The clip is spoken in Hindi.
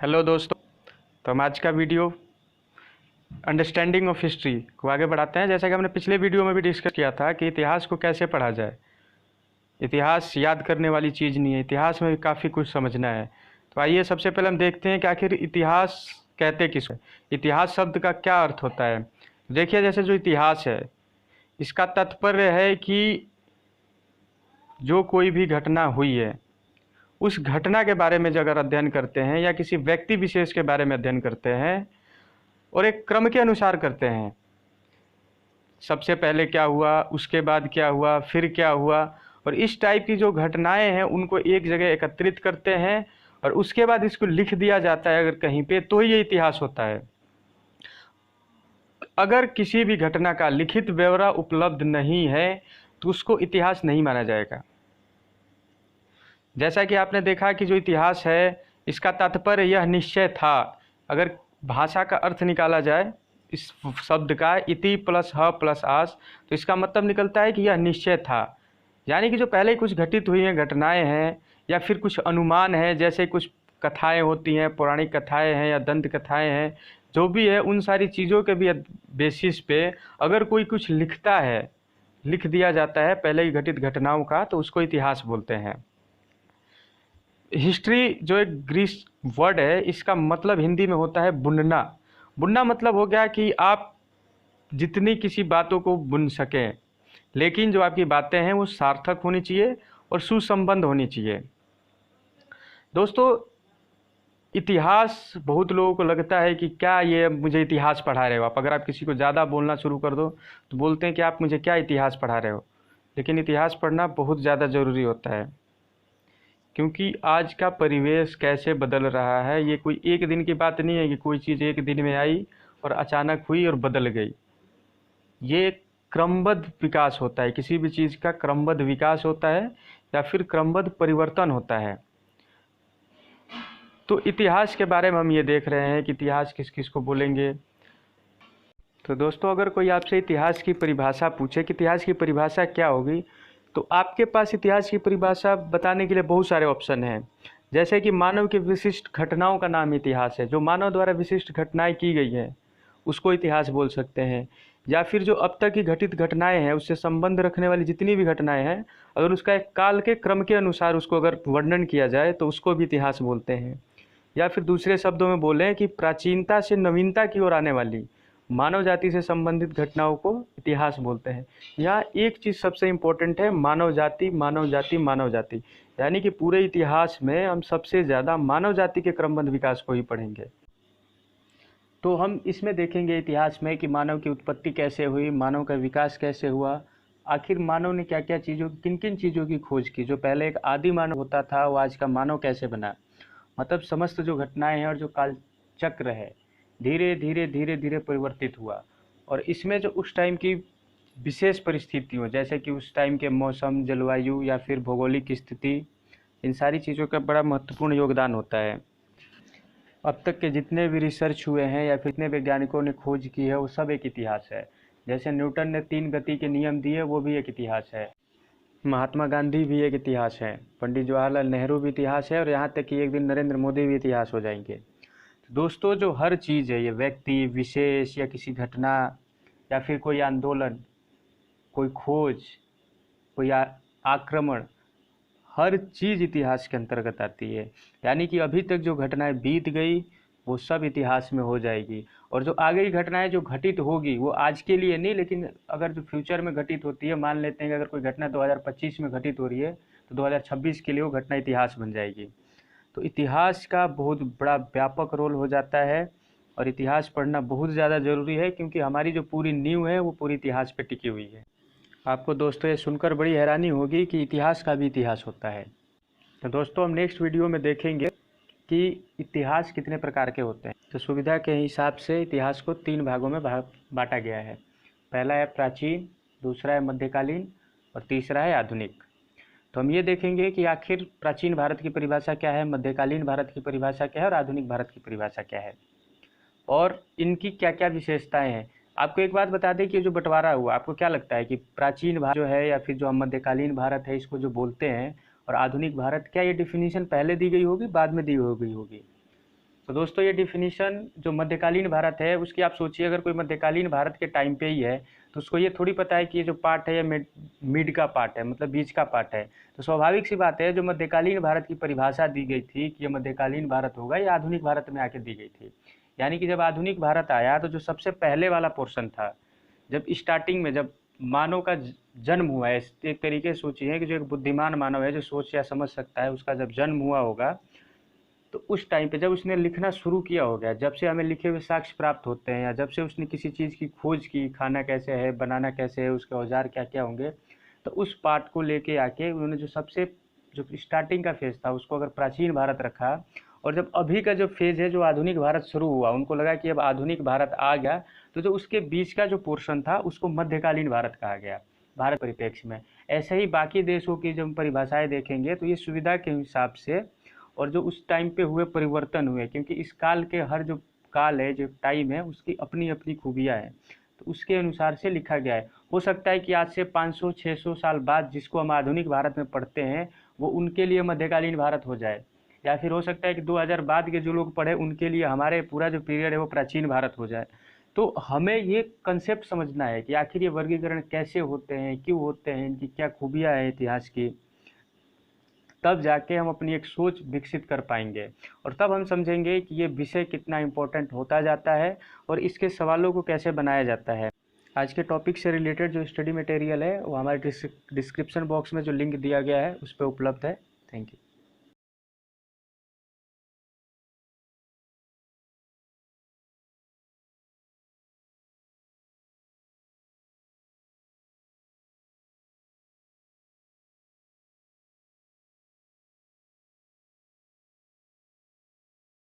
हेलो दोस्तों। तो हम आज का वीडियो अंडरस्टैंडिंग ऑफ हिस्ट्री को आगे बढ़ाते हैं। जैसा कि हमने पिछले वीडियो में भी डिस्कस किया था कि इतिहास को कैसे पढ़ा जाए। इतिहास याद करने वाली चीज़ नहीं है, इतिहास में भी काफ़ी कुछ समझना है। तो आइए सबसे पहले हम देखते हैं कि आखिर इतिहास कहते किसको। इतिहास शब्द का क्या अर्थ होता है। देखिए, जैसे जो इतिहास है इसका तात्पर्य है कि जो कोई भी घटना हुई है उस घटना के बारे में जो अगर अध्ययन करते हैं या किसी व्यक्ति विशेष के बारे में अध्ययन करते हैं और एक क्रम के अनुसार करते हैं, सबसे पहले क्या हुआ, उसके बाद क्या हुआ, फिर क्या हुआ, और इस टाइप की जो घटनाएं हैं उनको एक जगह एकत्रित करते हैं और उसके बाद इसको लिख दिया जाता है अगर कहीं पे, तो ये इतिहास होता है। अगर किसी भी घटना का लिखित ब्यौरा उपलब्ध नहीं है तो उसको इतिहास नहीं माना जाएगा। जैसा कि आपने देखा कि जो इतिहास है इसका तात्पर्य यह निश्चय था। अगर भाषा का अर्थ निकाला जाए इस शब्द का इति प्लस ह प्लस आस, तो इसका मतलब निकलता है कि यह निश्चय था। यानी कि जो पहले कुछ घटित हुई हैं घटनाएं हैं या फिर कुछ अनुमान है, जैसे कुछ कथाएं होती हैं, पौराणिक कथाएं हैं या दंत कथाएं हैं, जो भी है उन सारी चीज़ों के भी बेसिस पे अगर कोई कुछ लिखता है, लिख दिया जाता है पहले की घटित घटनाओं का, तो उसको इतिहास बोलते हैं। हिस्ट्री जो एक ग्रीस वर्ड है, इसका मतलब हिंदी में होता है बुनना। बुनना मतलब हो गया कि आप जितनी किसी बातों को बुन सकें, लेकिन जो आपकी बातें हैं वो सार्थक होनी चाहिए और सुसंबद्ध होनी चाहिए। दोस्तों, इतिहास बहुत लोगों को लगता है कि क्या ये मुझे इतिहास पढ़ा रहे हो आप। अगर आप किसी को ज़्यादा बोलना शुरू कर दो तो बोलते हैं कि आप मुझे क्या इतिहास पढ़ा रहे हो। लेकिन इतिहास पढ़ना बहुत ज़्यादा ज़रूरी होता है, क्योंकि आज का परिवेश कैसे बदल रहा है, ये कोई एक दिन की बात नहीं है कि कोई चीज़ एक दिन में आई और अचानक हुई और बदल गई। ये क्रमबद्ध विकास होता है, किसी भी चीज़ का क्रमबद्ध विकास होता है या फिर क्रमबद्ध परिवर्तन होता है। तो इतिहास के बारे में हम ये देख रहे हैं कि इतिहास किस किस को बोलेंगे। तो दोस्तों, अगर कोई आपसे इतिहास की परिभाषा पूछे कि इतिहास की परिभाषा क्या होगी, तो आपके पास इतिहास की परिभाषा बताने के लिए बहुत सारे ऑप्शन हैं। जैसे कि मानव के विशिष्ट घटनाओं का नाम इतिहास है। जो मानव द्वारा विशिष्ट घटनाएं की गई हैं उसको इतिहास बोल सकते हैं। या फिर जो अब तक की घटित घटनाएं हैं उससे संबंध रखने वाली जितनी भी घटनाएं हैं, अगर उसका एक काल के क्रम के अनुसार उसको अगर वर्णन किया जाए तो उसको भी इतिहास बोलते हैं। या फिर दूसरे शब्दों में बोलें कि प्राचीनता से नवीनता की ओर आने वाली मानव जाति से संबंधित घटनाओं को इतिहास बोलते हैं। यहाँ एक चीज़ सबसे इम्पोर्टेंट है, मानव जाति मानव जाति मानव जाति। यानी कि पूरे इतिहास में हम सबसे ज़्यादा मानव जाति के क्रमबद्ध विकास को ही पढ़ेंगे। तो हम इसमें देखेंगे इतिहास में कि मानव की उत्पत्ति कैसे हुई, मानव का विकास कैसे हुआ, आखिर मानव ने क्या क्या चीज़ों किन किन चीज़ों की खोज की। जो पहले एक आदि मानव होता था वो आज का मानव कैसे बना। मतलब समस्त जो घटनाएं हैं और जो काल चक्र है धीरे धीरे धीरे धीरे परिवर्तित हुआ। और इसमें जो उस टाइम की विशेष परिस्थितियों, जैसे कि उस टाइम के मौसम, जलवायु या फिर भौगोलिक स्थिति, इन सारी चीज़ों का बड़ा महत्वपूर्ण योगदान होता है। अब तक के जितने भी रिसर्च हुए हैं या फिर जितने वैज्ञानिकों ने खोज की है वो सब एक इतिहास है। जैसे न्यूटन ने 3 गति के नियम दिए, वो भी एक इतिहास है। महात्मा गांधी भी एक इतिहास है, पंडित जवाहरलाल नेहरू भी इतिहास है, और यहाँ तक कि एक दिन नरेंद्र मोदी भी इतिहास हो जाएंगे। तो दोस्तों, जो हर चीज़ है, ये व्यक्ति विशेष या किसी घटना या फिर कोई आंदोलन, कोई खोज, कोई आक्रमण, हर चीज़ इतिहास के अंतर्गत आती है। यानी कि अभी तक जो घटनाएं बीत गई वो सब इतिहास में हो जाएगी, और जो आगे की घटनाएं जो घटित होगी वो आज के लिए नहीं, लेकिन अगर जो फ्यूचर में घटित होती है, मान लेते हैं कि अगर कोई घटना 2025 में घटित हो रही है तो 2026 के लिए वो घटना इतिहास बन जाएगी। तो इतिहास का बहुत बड़ा व्यापक रोल हो जाता है और इतिहास पढ़ना बहुत ज़्यादा ज़रूरी है, क्योंकि हमारी जो पूरी नींव है वो पूरी इतिहास पे टिकी हुई है। आपको दोस्तों ये सुनकर बड़ी हैरानी होगी कि इतिहास का भी इतिहास होता है। तो दोस्तों, हम नेक्स्ट वीडियो में देखेंगे कि इतिहास कितने प्रकार के होते हैं। तो सुविधा के हिसाब से इतिहास को 3 भागों में बांटा गया है। पहला है प्राचीन, दूसरा है मध्यकालीन और तीसरा है आधुनिक। तो हम ये देखेंगे कि आखिर प्राचीन भारत की परिभाषा क्या है, मध्यकालीन भारत की परिभाषा क्या है और आधुनिक भारत की परिभाषा क्या है, और इनकी क्या क्या विशेषताएं हैं। आपको एक बात बता दें कि जो बंटवारा हुआ, आपको क्या लगता है कि प्राचीन भारत जो है या फिर जो हम मध्यकालीन भारत है इसको जो बोलते हैं, और आधुनिक भारत, क्या ये डिफिनीशन पहले दी गई होगी बाद में दी हो गई होगी? तो दोस्तों ये डिफिनीशन जो मध्यकालीन भारत है उसकी आप सोचिए, अगर कोई मध्यकालीन भारत के टाइम पे ही है तो उसको ये थोड़ी पता है कि ये जो पार्ट है ये मिड का पार्ट है, मतलब बीच का पार्ट है। तो स्वाभाविक सी बात है, जो मध्यकालीन भारत की परिभाषा दी गई थी कि ये मध्यकालीन भारत होगा, ये आधुनिक भारत में आके दी गई थी। यानी कि जब आधुनिक भारत आया तो जो सबसे पहले वाला पोर्शन था, जब स्टार्टिंग में जब मानव का जन्म हुआ है, एक तरीके से सोचिए कि जो एक बुद्धिमान मानव है जो सोच या समझ सकता है, उसका जब जन्म हुआ होगा तो उस टाइम पे जब उसने लिखना शुरू किया होगा, जब से हमें लिखे हुए साक्ष्य प्राप्त होते हैं, या जब से उसने किसी चीज़ की खोज की, खाना कैसे है, बनाना कैसे है, उसके औजार क्या क्या होंगे, तो उस पार्ट को लेके आके उन्होंने जो सबसे जो स्टार्टिंग का फेज़ था उसको अगर प्राचीन भारत रखा, और जब अभी का जो फेज़ है जो आधुनिक भारत शुरू हुआ, उनको लगा कि अब आधुनिक भारत आ गया, तो जो उसके बीच का जो पोर्शन था उसको मध्यकालीन भारत कहा गया भारत परिप्रेक्ष्य में। ऐसे ही बाकी देशों की जब हम परिभाषाएँ देखेंगे तो ये सुविधा के हिसाब से और जो उस टाइम पे हुए परिवर्तन हुए, क्योंकि इस काल के हर जो काल है, जो टाइम है, उसकी अपनी अपनी खूबियाँ हैं, तो उसके अनुसार से लिखा गया है। हो सकता है कि आज से 500-600 साल बाद जिसको हम आधुनिक भारत में पढ़ते हैं वो उनके लिए मध्यकालीन भारत हो जाए, या फिर हो सकता है कि 2000 बाद के जो लोग पढ़े उनके लिए हमारे पूरा जो पीरियड है वो प्राचीन भारत हो जाए। तो हमें ये कंसेप्ट समझना है कि आखिर ये वर्गीकरण कैसे होते हैं, क्यों होते हैं, इनकी क्या खूबियाँ हैं इतिहास की, तब जाके हम अपनी एक सोच विकसित कर पाएंगे, और तब हम समझेंगे कि ये विषय कितना इम्पोर्टेंट होता जाता है और इसके सवालों को कैसे बनाया जाता है। आज के टॉपिक से रिलेटेड जो स्टडी मटेरियल है वो हमारे डिस्क्रिप्शन बॉक्स में जो लिंक दिया गया है उस पर उपलब्ध है। Thank you.